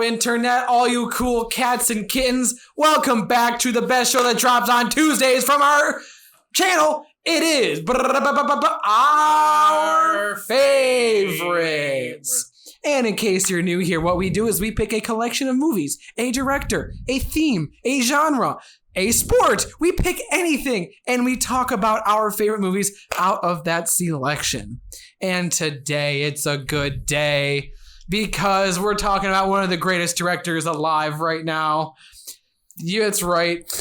internet, all you cool cats and kittens. Welcome back to the best show that drops on Tuesdays from our channel. It is our favorites. And in case you're new here, what we do is we pick a collection of movies, a director, a theme, a genre, a sport. We pick anything and we talk about our favorite movies out of that selection. And today it's a good day because we're talking about one of the greatest directors alive right now. Yeah, that's right.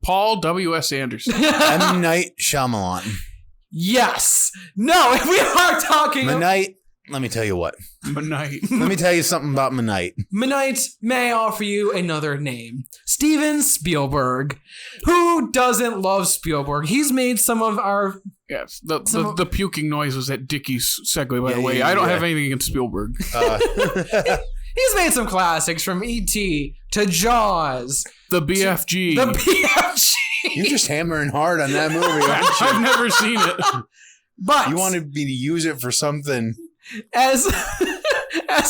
Paul W.S. Anderson. M. Night Shyamalan. Yes. No, we are talking M. Night. Let me tell you what. Night. Let me tell you something about M. Night. M. Night, may I offer you another name? Steven Spielberg. Who doesn't love Spielberg? He's made some of our... Yes, the puking noise was at Dickey's segue, by the way. I don't have anything against Spielberg. He's made some classics from E.T. to Jaws. The BFG. The BFG. You're just hammering hard on that movie, aren't you? I've never seen it. But you wanted me to use it for something. As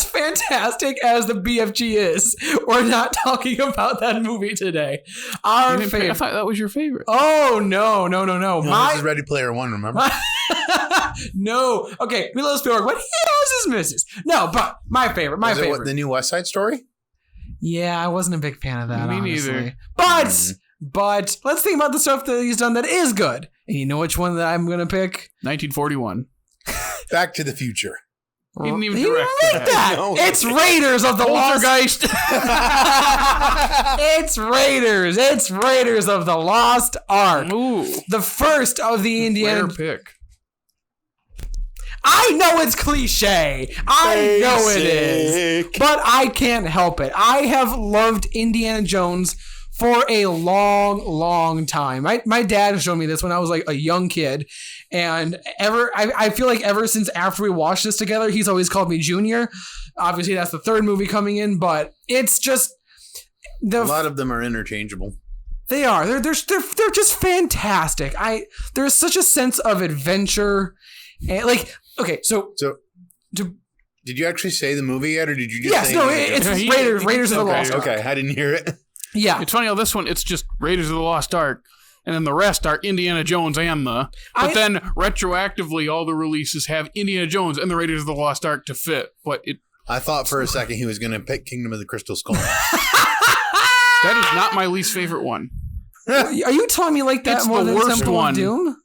fantastic as the BFG is, we're not talking about that movie today. Our favorite. I thought that was your favorite. Oh, no. This is Ready Player One, remember? No. Okay, we love Spielberg, but he has his misses. No, but my favorite. What, the new West Side Story? Yeah, I wasn't a big fan of that, Me honestly. neither. But let's think about the stuff that he's done that is good. And you know which one that I'm going to pick? 1941. Back to the Future. He didn't even He direct didn't make that. No. It's Raiders of the Lost Ark. It's Raiders of the Lost Ark. Ooh. The first of the Indiana. Rare pick. I know it's cliche. I know it is. But I can't help it. I have loved Indiana Jones for a long time. My dad showed me this when I was like a young kid. And I feel like ever since after we watched this together, he's always called me Junior. Obviously, that's the third movie coming in, but it's just... A lot of them are interchangeable. They are. They're just fantastic. There's such a sense of adventure. And okay, so did you actually say the movie yet, or did you just yes, say no, it's Raiders of the Lost Ark. Okay, I didn't hear it. Yeah. It's funny how this one, it's just Raiders of the Lost Ark, and then the rest are Indiana Jones and the... But then, retroactively, all the releases have Indiana Jones and the Raiders of the Lost Ark to fit, but it... I thought for a second he was going to pick Kingdom of the Crystal Skull. That is not my least favorite one. Are you telling me like that It's more the than worst Temple one. of Doom?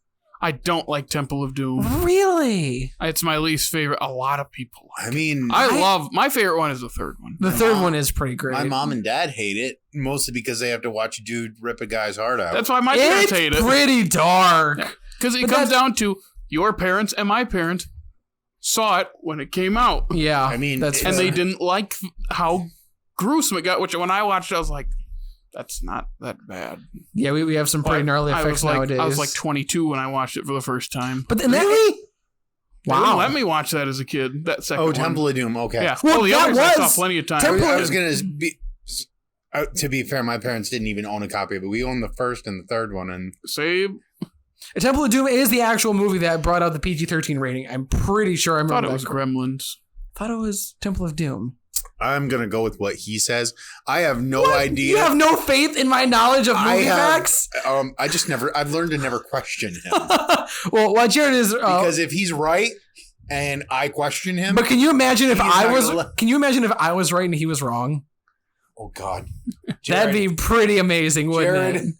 I don't like Temple of Doom. Really? It's my least favorite. A lot of people like I mean... my favorite one is the third one. The third one is pretty great. My mom and dad hate it, mostly because they have to watch a dude rip a guy's heart out. That's why my parents hate it. It's pretty dark. Because it comes down to your parents and my parents saw it when it came out. Yeah. I mean... And they didn't like how gruesome it got, which when I watched it, I was like, that's not that bad. Yeah, we have some pretty gnarly effects nowadays. I was like 22 when I watched it for the first time. But then really? They wouldn't let me watch that as a kid. That second one. Temple of Doom. Okay. Yeah. Well, the that others I was saw plenty of times. I was going to be... to be fair, my parents didn't even own a copy of it. We owned the first and the third one. And Same. Temple of Doom is the actual movie that brought out the PG-13 rating. I'm pretty sure I remember thought it was Gremlins. Thought it was Temple of Doom. I'm going to go with what he says. I have no idea. You have no faith in my knowledge of movie facts? I've learned to never question him. Well, what Jared is... because if he's right and I question him... But can you imagine if I was... Can you imagine if I was right and he was wrong? Oh, God. Jared, that'd be pretty amazing, wouldn't it?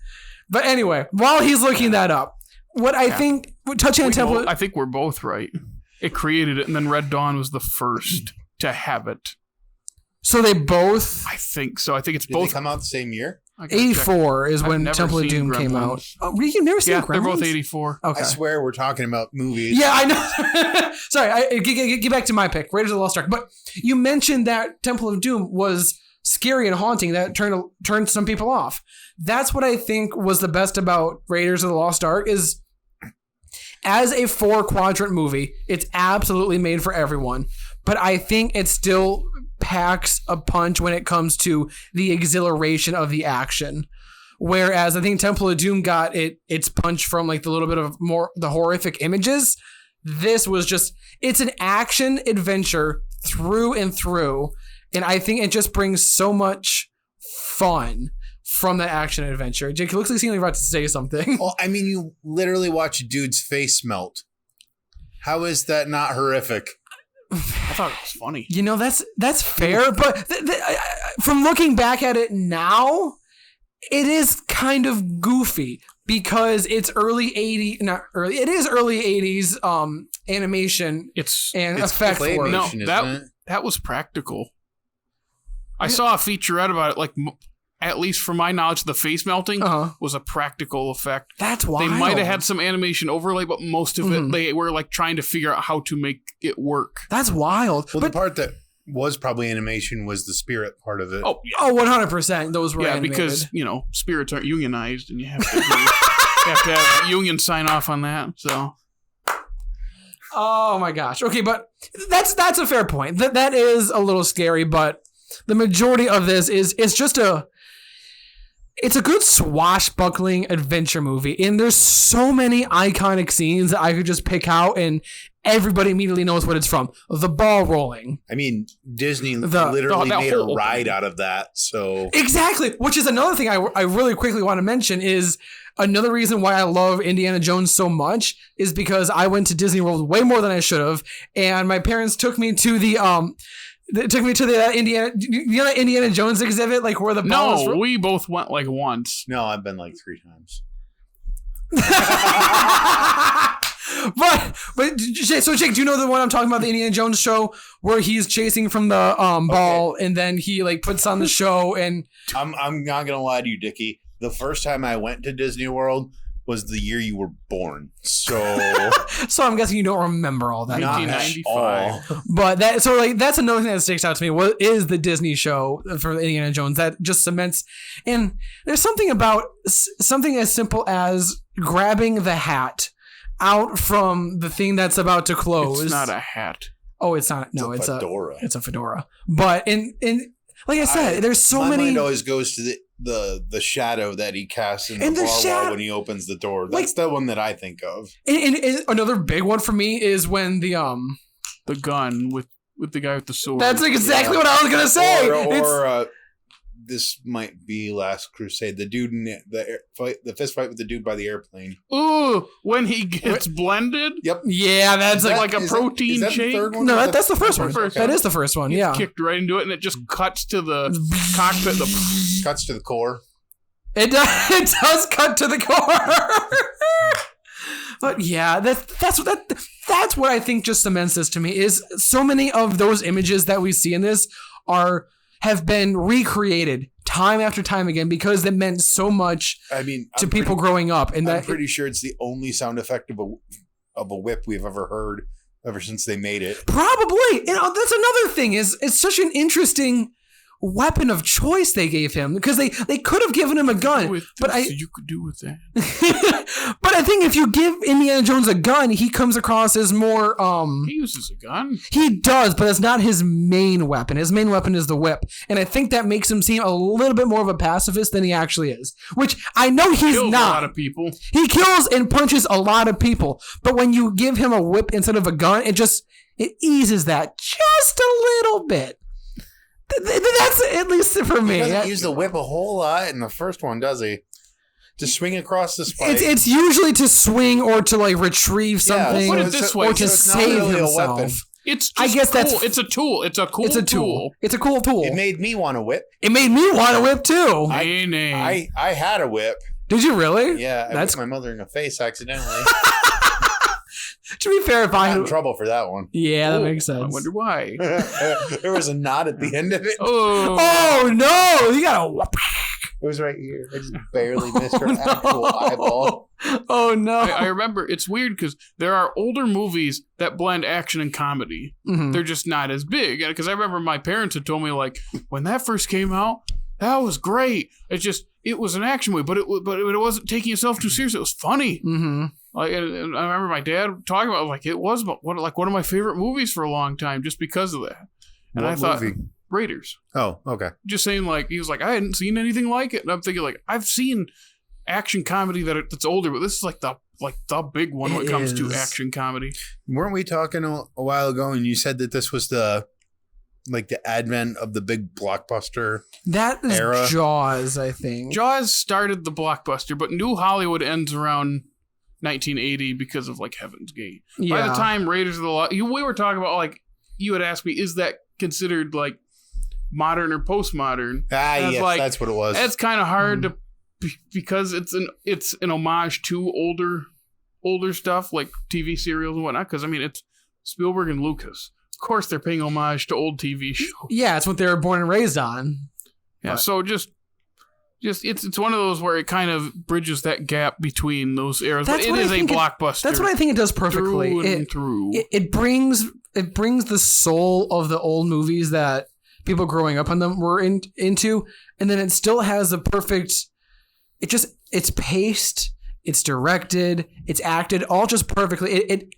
But anyway, while he's looking that up, what I think... Touching on Temple... I think we're both right. It created it, and then Red Dawn was the first to have it. So they both... I think so. I think it's Did both... they come out the same year? 84 is when Temple of Doom came out. Oh, you've never seen Gremlins? They're both 84. Okay. I swear we're talking about movies. Yeah, I know. Sorry, get back to my pick, Raiders of the Lost Ark. But you mentioned that Temple of Doom was scary and haunting. That turned some people off. That's what I think was the best about Raiders of the Lost Ark is... As a 4-quadrant movie, it's absolutely made for everyone. But I think it still packs a punch when it comes to the exhilaration of the action. Whereas I think Temple of Doom got its punch from like the little bit of more the horrific images. This was just, it's an action adventure through and through. And I think it just brings so much fun from that action adventure. Jake, it looks like you seem like you're about to say something. Well, I mean, you literally watch a dude's face melt. How is that not horrific? I thought it was funny. You know, that's fair, but from looking back at it now, it is kind of goofy because it's early 80s animation It's effect work. claymation, No, that was practical. I saw a featurette about it, like at least from my knowledge, the face melting was a practical effect. That's wild. They might have had some animation overlay, but most of it, they were like trying to figure out how to make it work. That's wild. Well, the part that was probably animation was the spirit part of it. Oh, yeah. Oh, 100%. Those were animated. Because, spirits aren't unionized, and you have to have union sign off on that, so... Oh my gosh. Okay, but that's a fair point. That is a little scary, but the majority of this is just it's a good swashbuckling adventure movie, and there's so many iconic scenes that I could just pick out, and everybody immediately knows what it's from. The ball rolling. I mean, Disney literally made a ride out of that, so... Exactly, which is another thing I really quickly want to mention is another reason why I love Indiana Jones so much is because I went to Disney World way more than I should have, and my parents took me to the Indiana Jones exhibit, like where the balls. No, we both went like once. No, I've been like 3 times. but so Jake, do you know the one I'm talking about, the Indiana Jones show where he's chasing from the ball, and then he like puts on the show? And I'm not gonna lie to you, Dickey. The first time I went to Disney World was the year you were born. So I'm guessing you don't remember all that. 1995. But that's another thing that sticks out to me. What is the Disney show for Indiana Jones that just cements? And there's something about something as simple as grabbing the hat out from the thing that's about to close. It's not a hat. Oh, it's not. No, it's a fedora. It's a fedora. But in like I said, there's so many. My mind always goes to the shadow that he casts in the bar wall when he opens the door. That's the one that I think of. And another big one for me is when the gun with the guy with the sword. That's exactly what I was gonna say. Or this might be Last Crusade. The dude in the fist fight with the dude by the airplane. Ooh, when he gets blended. Yep. Yeah, that's like a protein shake. No, that's the first one. Okay. That is the first one. Yeah, kicked right into it, and it just cuts to the cockpit. Cuts to the core. It does cut to the core. But yeah, that's what I think just cements this to me is so many of those images that we see in this have been recreated time after time again because they meant so much to people growing up. And I'm pretty sure it's the only sound effect of a whip we've ever heard ever since they made it. Probably. That's another thing is it's such an interesting weapon of choice they gave him because they could have given him a gun, you could do with that. But I think if you give Indiana Jones a gun, he comes across as more he uses a gun. He does, but it's not his main weapon. His main weapon is the whip, and I think that makes him seem a little bit more of a pacifist than he actually is, which I know he's kills not. A lot of people. He kills and punches a lot of people, but when you give him a whip instead of a gun, it eases that just a little bit. That's at least for me. He doesn't use the whip a whole lot in the first one, does he? To swing across the spike. It's usually to swing or to like retrieve something, put it this way, or to save himself. It's I guess cool. that's it's a tool. It's a cool tool. It's a cool tool. It made me want to whip. It made me want to whip too. I had a whip. Did you really? Yeah, I whipped my mother in the face accidentally. To be fair, if I got in trouble for that one. Yeah, that makes sense. I wonder why. There was a knot at the end of it. Oh no! You got a. It was right here. I just barely missed her actual eyeball. Oh no! I remember it's weird because there are older movies that blend action and comedy. Mm-hmm. They're just not as big. Because I remember my parents had told me like when that first came out, that was great. It was an action movie, but it wasn't taking itself too seriously. It was funny. Mm-hmm. Like, and I remember my dad talking about like it was one of my favorite movies for a long time just because of that. And what I thought movie? Raiders. Oh, okay. Just saying, like he was like I hadn't seen anything like it, and I'm thinking like I've seen action comedy that's older, but this is like the big one when it comes to action comedy. Weren't we talking a while ago, and you said that this was the like the advent of the big blockbuster. That is era. Jaws, I think. Jaws started the blockbuster, but New Hollywood ends around 1980 because of like Heaven's Gate. Yeah. By the time Raiders of the Lost, we were talking about like you had asked me, is that considered like modern or postmodern? Yes, like, that's what it was. It's kind of hard to because it's an homage to older stuff like TV serials and whatnot. Because I mean, it's Spielberg and Lucas. Of course, they're paying homage to old TV shows. Yeah, it's what they were born and raised on. Yeah, so just it's one of those where it kind of bridges that gap between those eras. But it is a blockbuster. That's what I think it does perfectly. It brings the soul of the old movies that people growing up on them were into, and then it still has the perfect. It's paced. It's directed, it's acted, all just perfectly.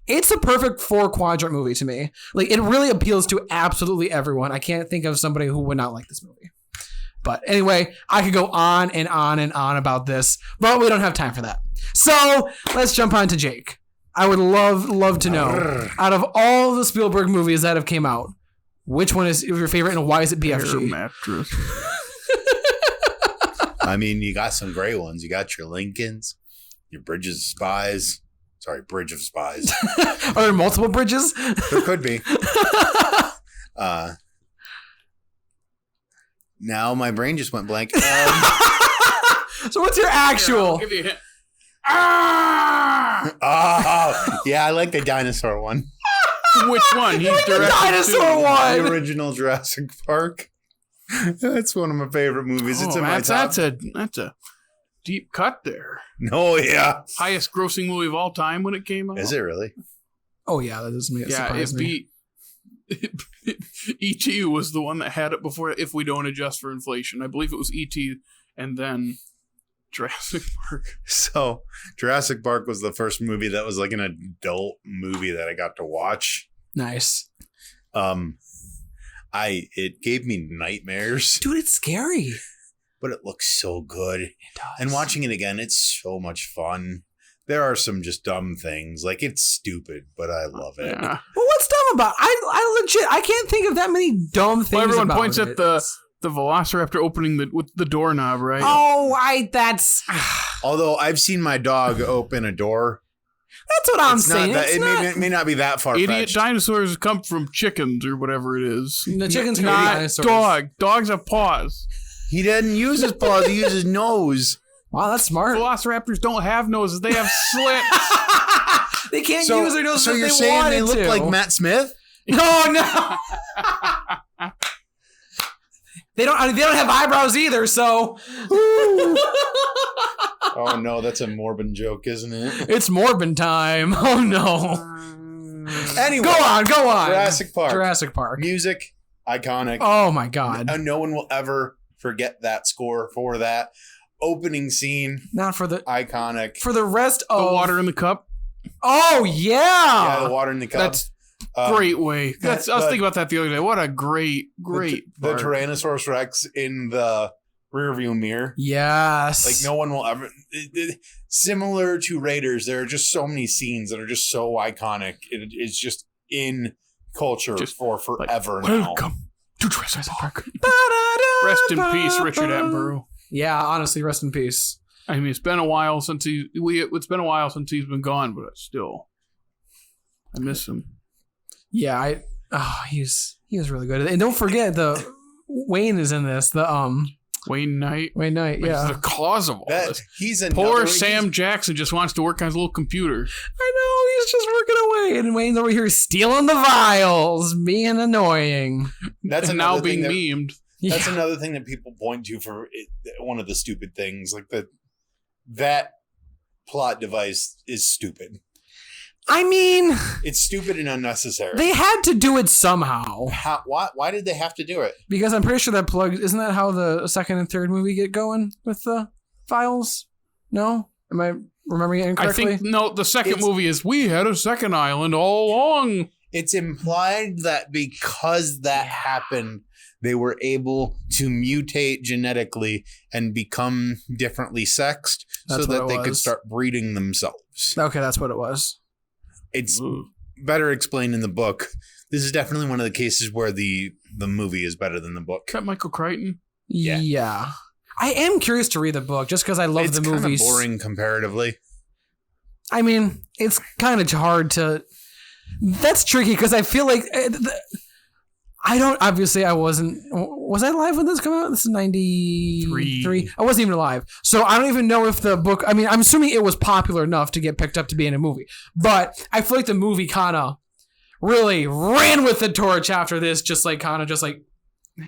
It's the perfect 4-quadrant movie to me. Like, it really appeals to absolutely everyone. I can't think of somebody who would not like this movie. But anyway, I could go on and on and on about this, but we don't have time for that. So let's jump on to Jake. I would love to know, out of all the Spielberg movies that have came out, which one is your favorite and why is it BFG? Air mattress. I mean, you got some great ones. You got your Lincolns. Your Bridge of Spies. Bridge of Spies. Are there multiple bridges? There could be. Now my brain just went blank. So what's your actual? I'll give you a hint. Oh, yeah, I like the dinosaur one. Which one? He's the dinosaur one. The original Jurassic Park. That's one of my favorite movies. It's in my top. That's a deep cut there. Oh, yeah. Highest grossing movie of all time when it came out. Is it really? Oh, yeah. That doesn't surprise me. E.T. was the one that had it before, if we don't adjust for inflation. I believe it was E.T. and then Jurassic Park. So, Jurassic Park was the first movie that was like an adult movie that I got to watch. Nice. It gave me nightmares. Dude, it's scary. But it looks so good. It does. And watching it again, it's so much fun. There are some just dumb things. Like, it's stupid, but I love it. Yeah. Well, what's dumb about it? I can't think of that many dumb things. Well, everyone about points it. at the Velociraptor opening with the doorknob, right? Oh, that's... Although I've seen my dog open a door. That's what I'm saying. It may not be that far-fetched. Idiot dinosaurs come from chickens or whatever it is. The chickens are not dinosaurs. Dogs have paws. He didn't use his paws. He used his nose. Wow, that's smart. Velociraptors don't have noses. They have slits. They can't use their noses. So you're saying they look like Matt Smith? No. They don't have eyebrows either. So. Oh no, that's a Morbin joke, isn't it? It's Morbin time. Oh no. Anyway, go on. Jurassic Park. Music, iconic. Oh my god. No one will ever forget that score for that opening scene. Not for the iconic. For the rest of the water in the cup. Oh yeah. Yeah, the water in the cup. That's great way. I was thinking about that the other day. What a great the Tyrannosaurus Rex in the rearview mirror. Yes. Like no one will ever. Similar to Raiders, there are just so many scenes that are just so iconic. It's just in culture for forever now. Welcome to Jurassic Park. Rest in peace, Richard Attenborough. Yeah, honestly, rest in peace. I mean, it's been a while since he's been gone, but still, I miss him. Yeah, he was really good. And don't forget Wayne is in this. Wayne Knight. Yeah. The cause of all this. Poor Sam Jackson just wants to work on his little computer. I know, he's just working away. And Wayne's over here stealing the vials, being annoying. That's now being memed. That's another thing that people point to for one of the stupid things. Like that plot device is stupid. I mean, it's stupid and unnecessary. They had to do it somehow. Why did they have to do it? Because I'm pretty sure that plug isn't that how the second and third movie get going with the files? No, am I remembering it incorrectly? I think the second movie is we had a second island all along. It's implied that because that happened, they were able to mutate genetically and become differently sexed so that they could start breeding themselves. Okay, that's what it was. It's better explained in the book. This is definitely one of the cases where the movie is better than the book. Is that Michael Crichton? Yeah. I am curious to read the book just because I love the movies. It's kind of boring comparatively. I mean, it's kind of hard to... That's tricky because I feel like... I don't... Obviously, I wasn't... Was I alive when this came out? This is 93. I wasn't even alive. So I don't even know if the book... I mean, I'm assuming it was popular enough to get picked up to be in a movie. But I feel like the movie kind of really ran with the torch after this, just like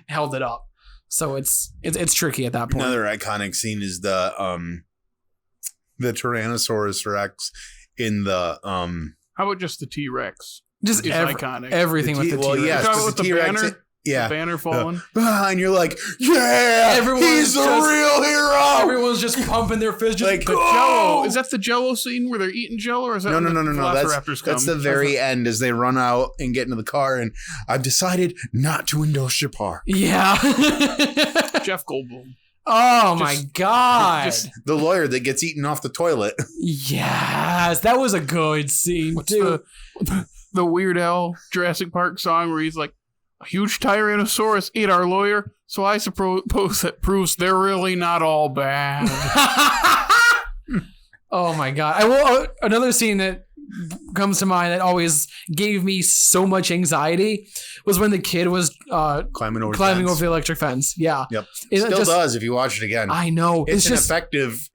held it up. So it's tricky at that point. Another iconic scene is the Tyrannosaurus Rex in the How about just the T-Rex? Just iconic. Everything with the T-Rex. Well, yes, with the T-Rex. banner. Yeah, the banner falling. And you're like, yeah, he's the real hero. Everyone's just pumping their fist. Just like the Jello. Is that the Jello scene where they're eating Jello, or is that no? Velociraptors That's the very end as they run out and get into the car. And I've decided not to endorse your park. Yeah, Jeff Goldblum. Oh my God! Just the lawyer that gets eaten off the toilet. Yes, that was a good scene too. The Weird Al Jurassic Park song where he's like, a huge Tyrannosaurus ate our lawyer, so I suppose that proves they're really not all bad. Oh my God. Another scene that comes to mind that always gave me so much anxiety was when the kid was climbing over the electric fence. Yeah. Yep. It still does if you watch it again. I know. It's an effective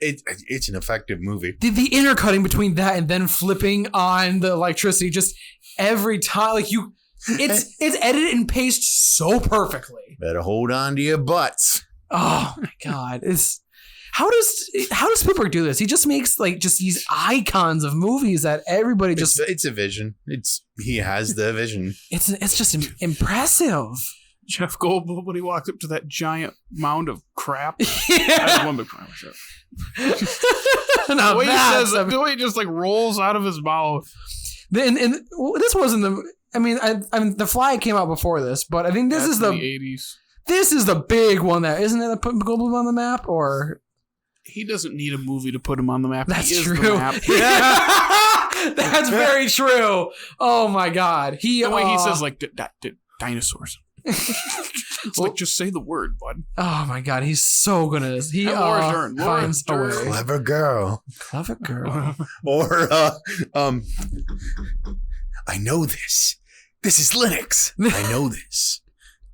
movie. The intercutting between that and then flipping on the electricity just every time, like it's edited and paced so perfectly. Better hold on to your butts. Oh my God. How does Spielberg do this? He just makes like just these icons of movies that everybody just... It's a vision. He has the vision. It's just impressive. Jeff Goldblum when he walks up to that giant mound of crap. Yeah. That's one big problem. The way he just like rolls out of his mouth. This wasn't the... I mean, The Fly came out before this, but I think this is the 80s. This is the big one that isn't it that put Goldblum on the map, or he doesn't need a movie to put him on the map. That's he is true. The map. That's very true. Oh my God, the way he says like dinosaurs. It's like just say the word, bud. Oh my God, he's so gonna. He finds a way. Clever girl. Or I know this. This is Linux. I know this.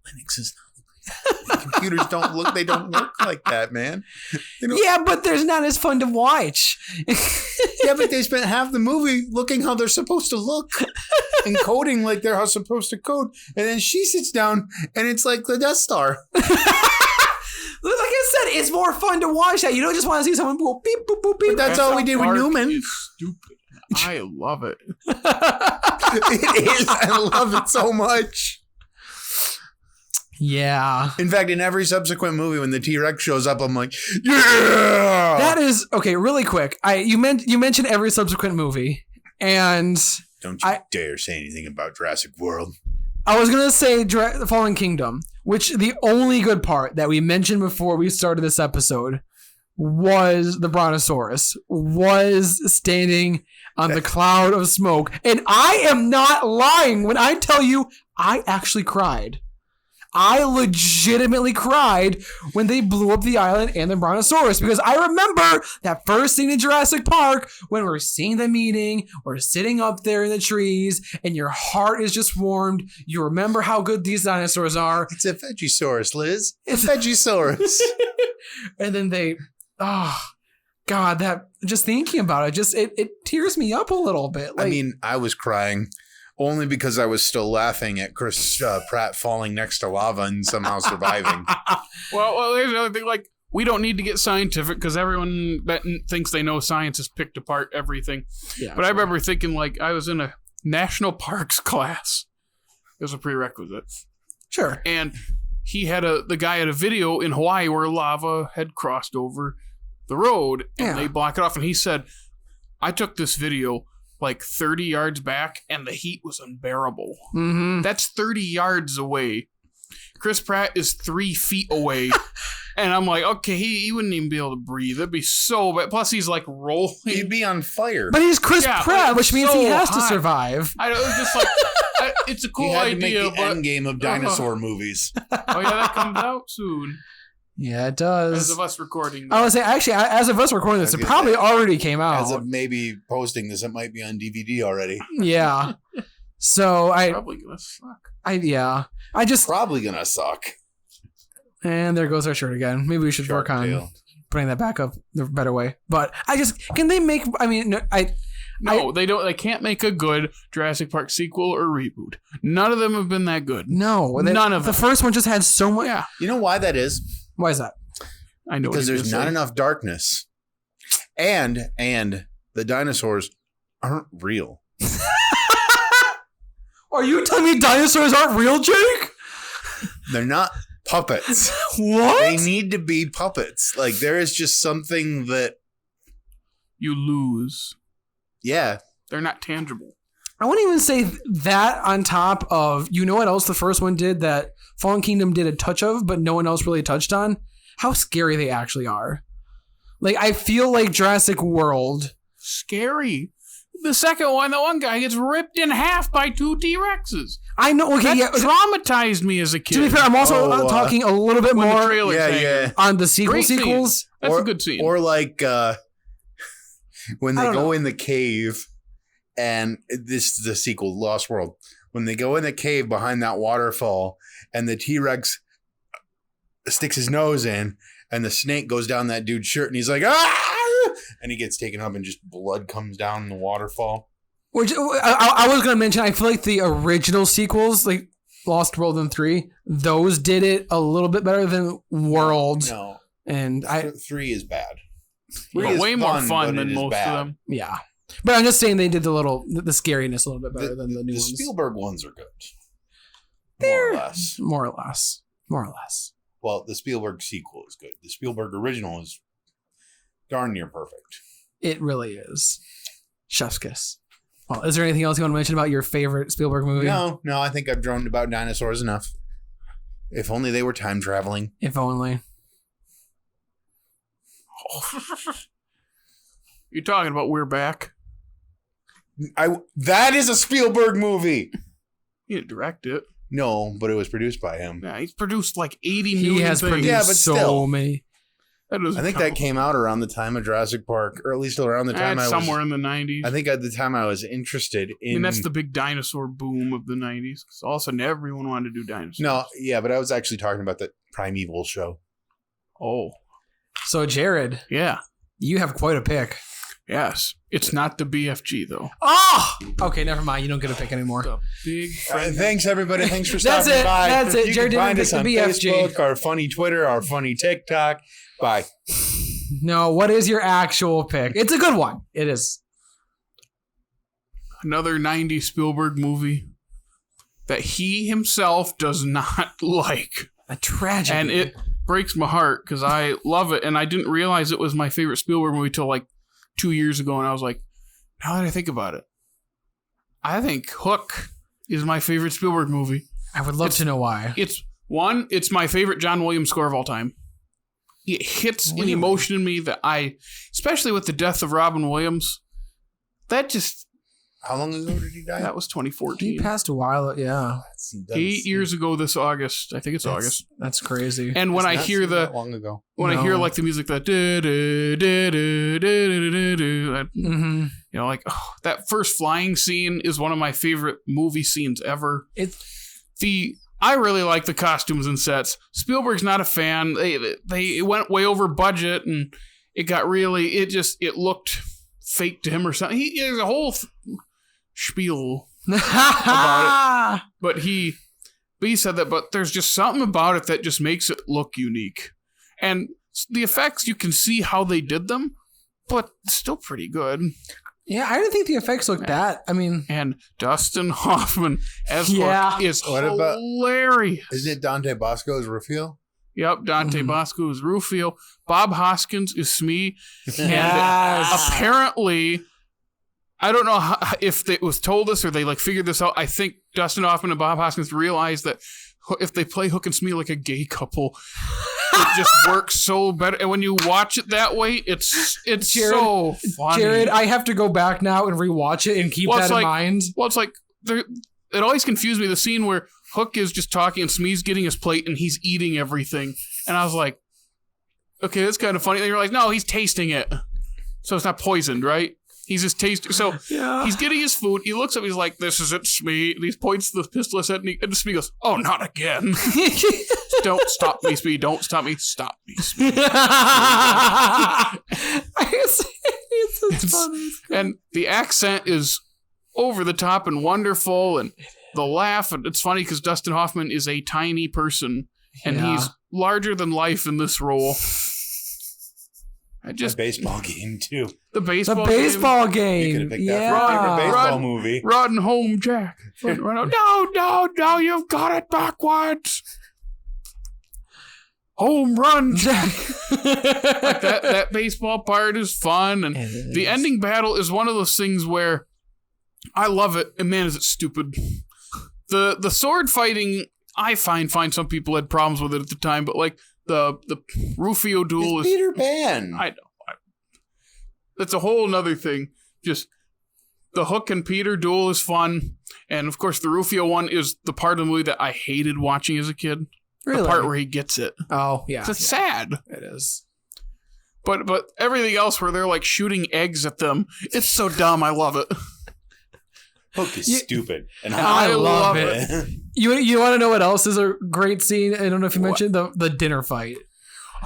Linux is not. Computers don't look like that, man. Yeah, but they're not as fun to watch. Yeah, but they spent half the movie looking how they're supposed to look and coding like they're supposed to code. And then she sits down and it's like the Death Star. Like I said, it's more fun to watch that. You don't just want to see someone go beep, boop, boop, beep. But that's all we did with Newman. It's stupid. I love it. It is. I love it so much. Yeah. In fact, in every subsequent movie, when the T-Rex shows up, I'm like, yeah. That is okay. Really quick, you mentioned every subsequent movie, and don't you dare say anything about Jurassic World. I was gonna say The Fallen Kingdom, which the only good part that we mentioned before we started this episode was the Brontosaurus was standing on the cloud of smoke, and I am not lying when I tell you I actually cried. I legitimately cried when they blew up the island and the Brontosaurus, because I remember that first scene in Jurassic Park when we're seeing the meeting, we're sitting up there in the trees, and your heart is just warmed. You remember how good these dinosaurs are. It's a Vegisaurus, Liz. It's a Vegisaurus. And then oh, God, that just thinking about it, it tears me up a little bit. Like, I mean, I was crying. Only because I was still laughing at Chris Pratt falling next to lava and somehow surviving. Well, here's another thing. Like, we don't need to get scientific because everyone that thinks they know science has picked apart everything. Yeah, but I remember thinking, like, I was in a national parks class. It was a prerequisite. Sure. And the guy had a video in Hawaii where lava had crossed over the road and they block it off. And he said, I took this video like 30 yards back and the heat was unbearable. Mm-hmm. That's 30 yards away. Chris Pratt is 3 feet away And I'm like, okay, he wouldn't even be able to breathe. It'd be so bad. Plus, he's like rolling. He'd be on fire. But he's Chris Pratt, which means he has to hot. survive. I know, it was just like, it's a cool he had idea. to make the but end game of dinosaur movies. Oh yeah, that comes out soon. Yeah, it does. As of us recording. I would say, actually, as of us recording this, it probably already came out. As of maybe posting this, it might be on DVD already. Yeah. So probably gonna suck. Probably gonna suck. And there goes our shirt again. Maybe we should work on putting that back up the better way. But can they make? I mean, no, they don't. They can't make a good Jurassic Park sequel or reboot. None of them have been that good. No, none of them. The first one just had so much. Yeah. You know why that is? Why is that? I know because there's not enough darkness, and the dinosaurs aren't real. Are you telling me dinosaurs aren't real, Jake? They're not puppets. What? They need to be puppets. Like, there is just something that you lose. Yeah. They're not tangible. I wouldn't even say that on top of, you know what else the first one did that Fallen Kingdom did a touch of, but no one else really touched on? How scary they actually are. Like, I feel like Jurassic World. Scary. The second one, the one guy gets ripped in half by 2 T-Rexes. I know. Okay, that traumatized me as a kid. To be fair, I'm also talking a little bit more on the sequels. That's a good scene. Or like when they go in the cave, and this is the sequel, Lost World. When they go in the cave behind that waterfall, and the T-Rex sticks his nose in, and the snake goes down that dude's shirt, and he's like, ah! And he gets taken up and just blood comes down the waterfall. Which I was going to mention, I feel like the original sequels, like Lost World and 3, those did it a little bit better than World. No. And 3 is bad. But way more fun than most of them. Yeah. But I'm just saying they did the scariness a little bit better than the new ones. The Spielberg ones are good. More or less. Well, the Spielberg sequel is good. The Spielberg original is darn near perfect. It really is. Chef's kiss. Well, is there anything else you want to mention about your favorite Spielberg movie? No, I think I've droned about dinosaurs enough. If only they were time traveling. If only. You're talking about We're Back? That is a Spielberg movie. He didn't direct it. No, but it was produced by him. Yeah, he's produced like 80 million He has things. produced but so still. many. I think that came out around the time of Jurassic Park, or at least around the time I was... somewhere in the 90s. I think at the time I was interested in... I mean, that's the big dinosaur boom of the 90s. Because all of a sudden, everyone wanted to do dinosaurs. No, yeah, but I was actually talking about the Primeval show. Oh. So, Jared. Yeah. You have quite a pick. Yes. It's not the BFG, though. Oh! Okay, never mind. You don't get a pick anymore. The big thanks, everybody. Thanks for stopping by. That's it. You Jared can find didn't us pick on the BFG. Facebook, our funny Twitter, our funny TikTok. Bye. No, what is your actual pick? It's a good one. It is. Another 90s Spielberg movie that he himself does not like. A tragedy. And it breaks my heart because I love it. And I didn't realize it was my favorite Spielberg movie till like 2 years ago. And I was like, now that I think about it, I think Hook is my favorite Spielberg movie. I would love to know why. It's my favorite John Williams score of all time. It hits an emotion in me that especially with the death of Robin Williams, that just... How long ago did he die? That was 2014. He passed a while, yeah. 8 years ago this August. I think it's August. That's crazy. And when I hear long ago. I hear like the music that you know, like that first flying scene is one of my favorite movie scenes ever. I really like the costumes and sets. Spielberg's not a fan. They went way over budget, and it looked fake to him or something. There's a whole spiel about it. But he said that. But there's just something about it that just makes it look unique, and the effects, you can see how they did them, but it's still pretty good. Yeah, I didn't think the effects looked that. I mean, and Dustin Hoffman as Hook is hilarious. Isn't it Dante Bosco as Rufio? Yep, Dante Bosco is Rufio. Bob Hoskins is Smee. Yes. And apparently, I don't know if it was told us or they like figured this out. I think Dustin Hoffman and Bob Hoskins realized that if they play Hook and Smee like a gay couple, it just works so better. And when you watch it that way, it's Jared, so funny. Jared, I have to go back now and rewatch it and keep that in mind. Well, it's like it always confused me, the scene where Hook is just talking and Smee's getting his plate and he's eating everything. And I was like, okay, that's kind of funny. And you're like, no, he's tasting it. So it's not poisoned, right? He's just tasting. So he's getting his food. He looks up. He's like, "This is it, Smee." And he points the pistol at it, and Smee goes, "Oh, not again!" Don't stop me, Smee. Don't stop me. Stop me, Smee. It's funny. And the accent is over the top and wonderful, and the laugh. And it's funny because Dustin Hoffman is a tiny person, and he's larger than life in this role. The baseball game too. The baseball game. You could have picked that for a favorite baseball movie. Run home, Jack. No, you've got it backwards. Home run, Jack. Like that baseball part is fun, and the ending battle is one of those things where I love it, and man, is it stupid. The sword fighting, I find some people had problems with it at the time, but like the Rufio duel is Peter Pan. I know. That's a whole nother thing. Just the Hook and Peter duel is fun. And of course, the Rufio one is the part of the movie that I hated watching as a kid. Really? The part where he gets it. Oh, yeah. It's sad. It is. But everything else where they're like shooting eggs at them, it's so dumb. I love it. Hook is stupid. And I love it. You want to know what else is a great scene? I don't know if you mentioned the dinner fight.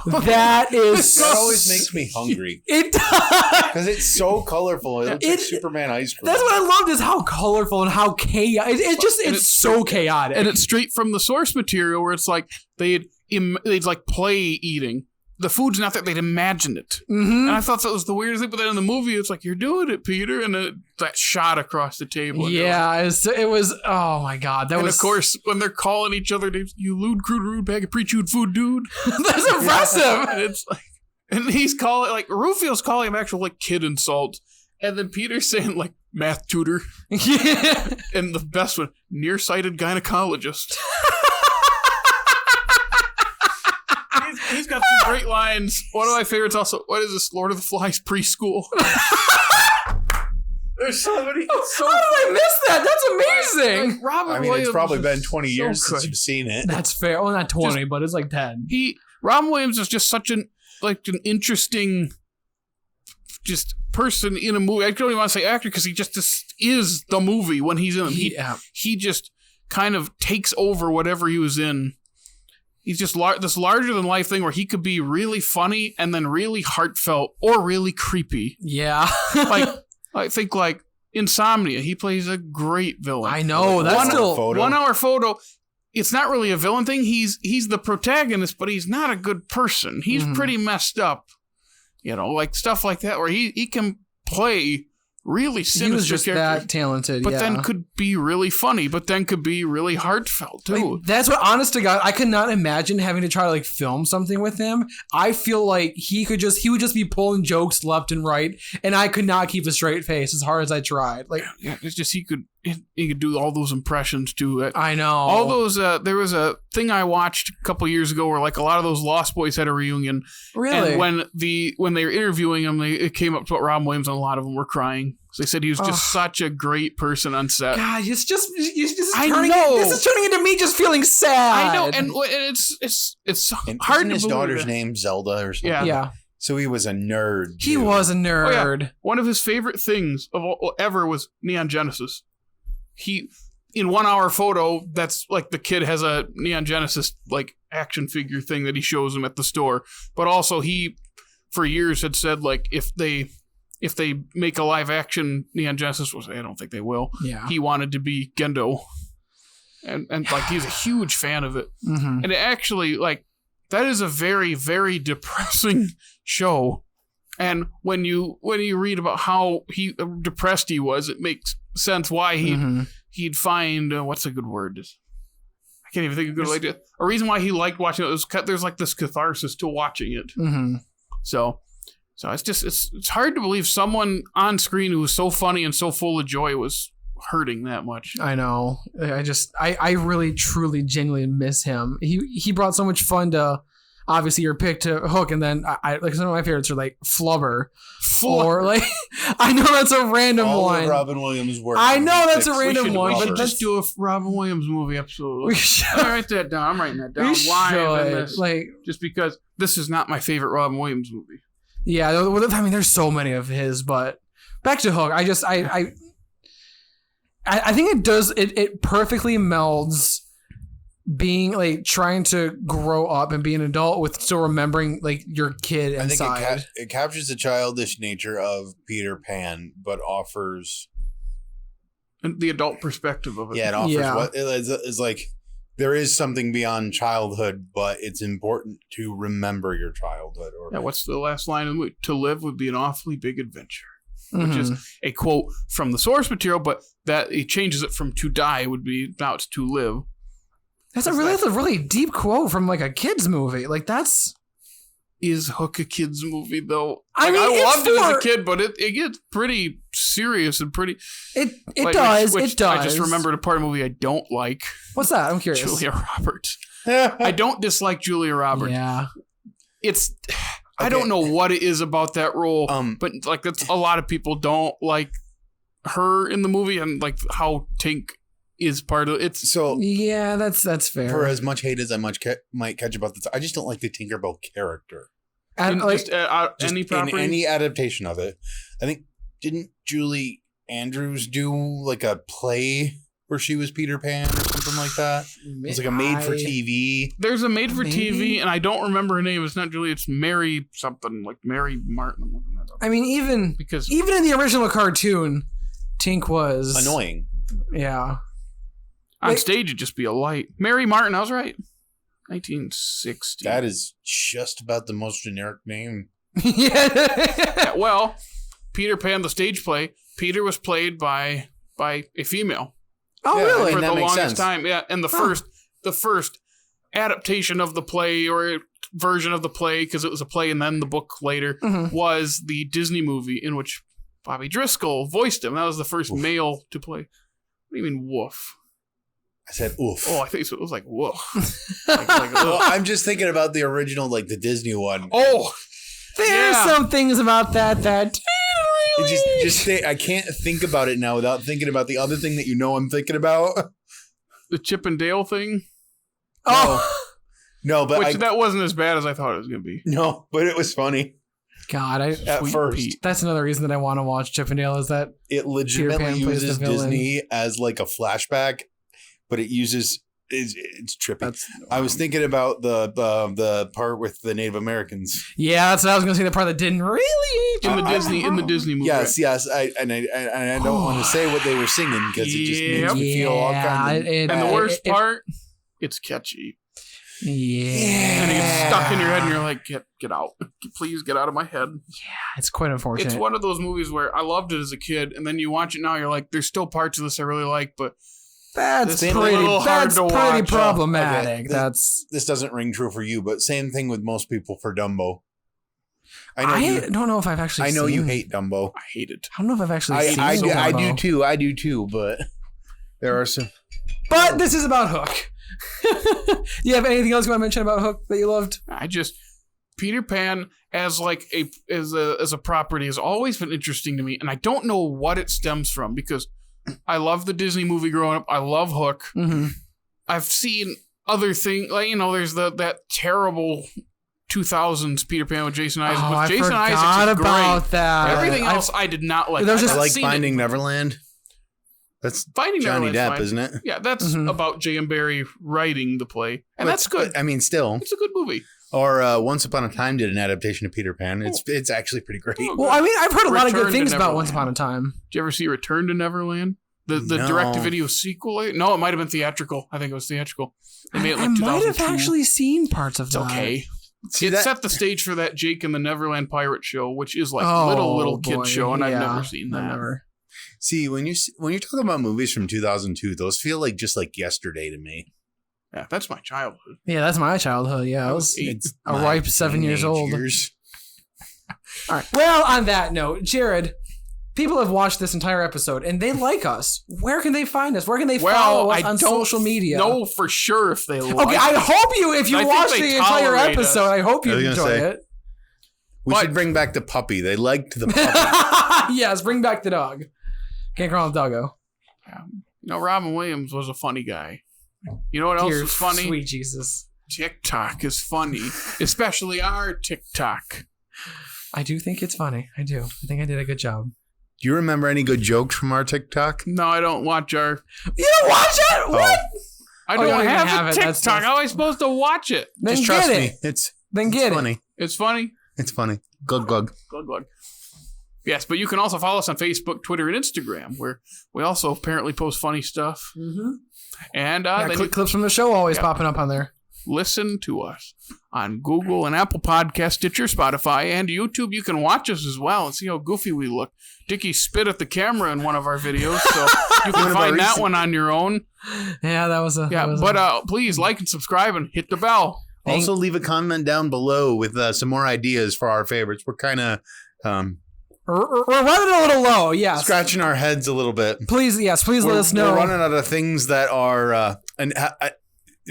That is that always makes me hungry. It does because it's so colorful. It looks like Superman ice cream. That's what I loved is how colorful and how chaotic. It's so chaotic, and it's straight from the source material where it's like they'd like play eating. The food's not that they'd imagined it. Mm-hmm. And I thought that was the weirdest thing. But then in the movie, it's like, you're doing it, Peter. And that shot across the table. Yeah, it was, oh my God. And of course, when they're calling each other names, you lewd, crude, rude bag of pre-chewed food, dude. That's impressive. And it's like, and he's calling, like, Rufio's calling him actual, like, kid insults. And then Peter's saying, like, math tutor. Yeah. And the best one, nearsighted gynecologist. He's got some great lines. One of my favorites also, what is this, Lord of the Flies preschool? There's so many. How did I miss that? That's amazing. Like Robin I mean, Williams it's probably been 20 years since good. you've seen it. That's fair. Well, not 20, but it's like 10. Robin Williams is just such an interesting person in a movie. I don't even want to say actor because he just is the movie when he's in them. He just kind of takes over whatever he was in. He's just this larger than life thing where he could be really funny and then really heartfelt or really creepy. Yeah. Like I think like Insomnia, he plays a great villain. I know. That's still 1 hour photo. It's not really a villain thing. He's the protagonist, but he's not a good person. He's pretty messed up. You know, like stuff like that where he can play really sinister he was just characters, that talented, but then could be really funny, but then could be really heartfelt too. Like, that's what, honest to God, I could not imagine having to try to like film something with him. I feel like he would just be pulling jokes left and right, and I could not keep a straight face as hard as I tried. Like, yeah, it's just he could do all those impressions too. I know all those. There was a thing I watched a couple years ago where like a lot of those Lost Boys had a reunion. Really? And when they were interviewing him, it came up to Robin Williams, and a lot of them were crying. So they said he was just such a great person on set. God, this is turning into me just feeling sad. I know, and it's hard to his believe daughter's it. name Zelda or something. Yeah. So he was a nerd. He was a nerd. Oh, yeah. One of his favorite things of ever was Neon Genesis. He, in 1 hour photo, that's like the kid has a Neon Genesis like action figure thing that he shows him at the store. But also he, for years, had said like if they make a live action Neon Genesis, I don't think they will. Yeah. He wanted to be Gendo. And like he's a huge fan of it. Mm-hmm. And it actually like that is a very, very depressing show. And when you read about how depressed he was, it makes sense why he'd find what's a good word? I can't even think of a good way to. A reason why he liked watching it was there's like this catharsis to watching it. Mm-hmm. So it's just it's hard to believe someone on screen who was so funny and so full of joy was hurting that much. I know. I really truly genuinely miss him. He brought so much fun to obviously your pick to Hook, and then I like some of my favorites are like Flubber. Or like, I know that's a random All one. of Robin Williams' work. I know that's a random one, We but should that's just do a Robin Williams movie, absolutely. we should. I'll write that down. I'm writing that down. We Why should. this? Like, Just because this is not my favorite Robin Williams movie. yeah, I mean, there's so many of his, but back to Hook. I think it does. It perfectly melds being like trying to grow up and be an adult with still remembering like your kid inside. I think it captures the childish nature of Peter Pan, but offers And the adult perspective of it. it offers Yeah. what is like. There is something beyond childhood, but it's important to remember your childhood. Or Yeah, what's the last line of the movie? To live would be an awfully big adventure. Mhm. Which is a quote from the source material, but that it changes it from to die would be now it's to live. That's a really deep quote from like a kid's movie. Like that's. Is Hook a kid's movie though? I mean, I it's loved it as a for- kid, but it gets pretty serious and pretty. It like, does. which It does. I just remembered a part of the movie I don't like. What's that? I'm curious. Julia Roberts. I don't dislike Julia Roberts. Yeah. It's I don't know what it is about that role, but like that's a lot of people don't like her in the movie, and like how Tink is part of it. so Yeah, that's fair. for as much hate as I might catch about this, I just don't like the Tinkerbell character. And, like, Just In any property. any adaptation of it. I think didn't Julie Andrews do like a play where she was Peter Pan or something like that? It was like a made for TV. There's a made for Maybe? TV, and I don't remember her name. It's not Julie. It's Mary something, like Mary Martin. I'm looking that up. I mean, even Because in the original cartoon, Tink was Annoying. Yeah. on Like- stage it'd just be a light. Mary Martin, I was right. 1960. That is just about the most generic name. Yeah. Yeah, well, Peter Pan, the stage play. Peter was played by a female Oh, Yeah, really? for that the makes longest sense. time. Yeah, and the first adaptation of the play or version of the play, because it was a play and then the book later, Mhm. was the Disney movie in which Bobby Driscoll voiced him. That was the first Oof. male to play. What do you mean, woof? I said, oof. Oh, I think so. It was like woof. Well, I'm just thinking about the original, like the Disney one. Oh, There's yeah. some things about that It just I can't think about it now without thinking about the other thing that I'm thinking about. the Chip and Dale thing, Oh No, but which that wasn't as bad as I thought it was going to be. no, but it was funny God, at Sweet first. Pete. that's another reason that I want to watch Chip and Dale is that It Pan legitimately plays uses the villain. Disney as like a flashback, but it uses it's trippy. I was thinking about the part with the Native Americans. yeah, that's what I was gonna say. The part that didn't really in the Disney movie. Yes, I don't want to say what they were singing because it just makes me feel all kinds of. And the worst part, it's catchy. Yeah, And it gets stuck in your head, and you're like, get out. Please get out of my head. it's quite unfortunate. It's one of those movies where I loved it as a kid, and then you watch it now, you're like, there's still parts of this I really like, but That's It's a pretty. little hard That's to pretty watch. problematic. Okay, That's. This doesn't ring true for you, but same thing with most people for Dumbo. I don't know if I've actually. I know you seen- hate Dumbo. I hate it. I don't know if I've actually seen. I Dumbo. do too, but there are some. But this is about Hook. Do you have anything else you want to mention about Hook that you loved? Peter Pan as like as a property has always been interesting to me, and I don't know what it stems from because I love the Disney movie growing up. I love Hook. Mm-hmm. I've seen other things like there's that terrible 2000s Peter Pan with Jason Isaacs. Oh, With I Jason forgot Isaacs is about great. that. Everything else I did not like. There was I've just- I like seen Finding it. Neverland. That's Finding Johnny Neverland's Depp, fine. isn't it? Yeah, that's Mhm. about J.M. Barrie writing the play, and that's good. I mean, still. It's a good movie. Or Once Upon a Time did an adaptation of Peter Pan. It's actually pretty great. Oh, Well, I mean, I've heard a lot of Return good to things about Neverland. Once Upon a Time. Did you ever see Return to Neverland? The No. direct-to-video sequel? No, it might have been theatrical. I think it was theatrical. They made it I like might have 2002. actually seen parts of It's that. okay. See It that? set the stage for that Jake and the Neverland Pirate show, which is like Oh, little boy. kid show, and I've Yeah, never seen that. I've never. See, when you're talking about movies from 2002, those feel like just like yesterday to me. Yeah, that's my childhood. Yeah, that's my childhood. Yeah, I was. It's A my ripe 7 years teenage old. years. All right. Well, on that note, Jared, people have watched this entire episode and they like us. Where can they find us? Where can they follow us on social media? No, for sure if they like Okay, I hope if you watch the entire episode, us. I hope you enjoy it. We should bring back the puppy. They liked the puppy. Yes, bring back the dog. Can't call him Doggo. Robin Williams was a funny guy. You know what else is funny? Sweet Jesus. TikTok is funny, especially our TikTok. I do think it's funny. I do. I think I did a good job. Do you remember any good jokes from our TikTok? No, I don't watch our... You don't watch it? What? I don't have a TikTok. How am I supposed to watch it? Then Just trust me. It's funny. It's funny? It's funny. Glug, glug. Glug, glug. Yes, but you can also follow us on Facebook, Twitter, and Instagram, where we also apparently post funny stuff. Mm-hmm. And clips from the show always popping up on there. Listen to us on Google and Apple Podcasts, Stitcher, Spotify, and YouTube. You can watch us as well and see how goofy we look. Dickey spit at the camera in one of our videos, so you can find that one on your own. Yeah, that was a... Please like and subscribe and hit the bell. Also, leave a comment down below with some more ideas for our favorites. We're kind of... We're running a little low, yes. Scratching our heads a little bit. Please let us know. We're running out of things that are...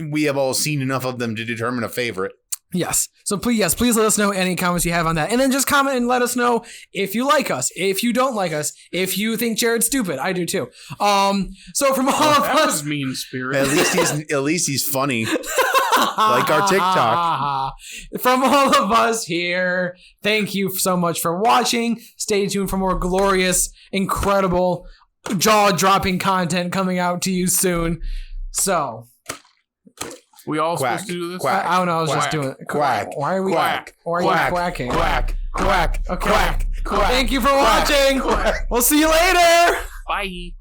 we have all seen enough of them to determine a favorite. Yes. So please let us know any comments you have on that. And then just comment and let us know if you like us, if you don't like us, if you think Jared's stupid. I do too. So from all of us... That was mean spirit. At least he's funny. Like our TikTok. From all of us here, thank you so much for watching. Stay tuned for more glorious, incredible, jaw-dropping content coming out to you soon. So... We all supposed to do this? Quack. I don't know. I was just doing it. Quack. Why are we? Quack. Why are you quacking? Quack. Quack. Okay. Quack. Quack. Thank you for watching. Quack. We'll see you later. Bye.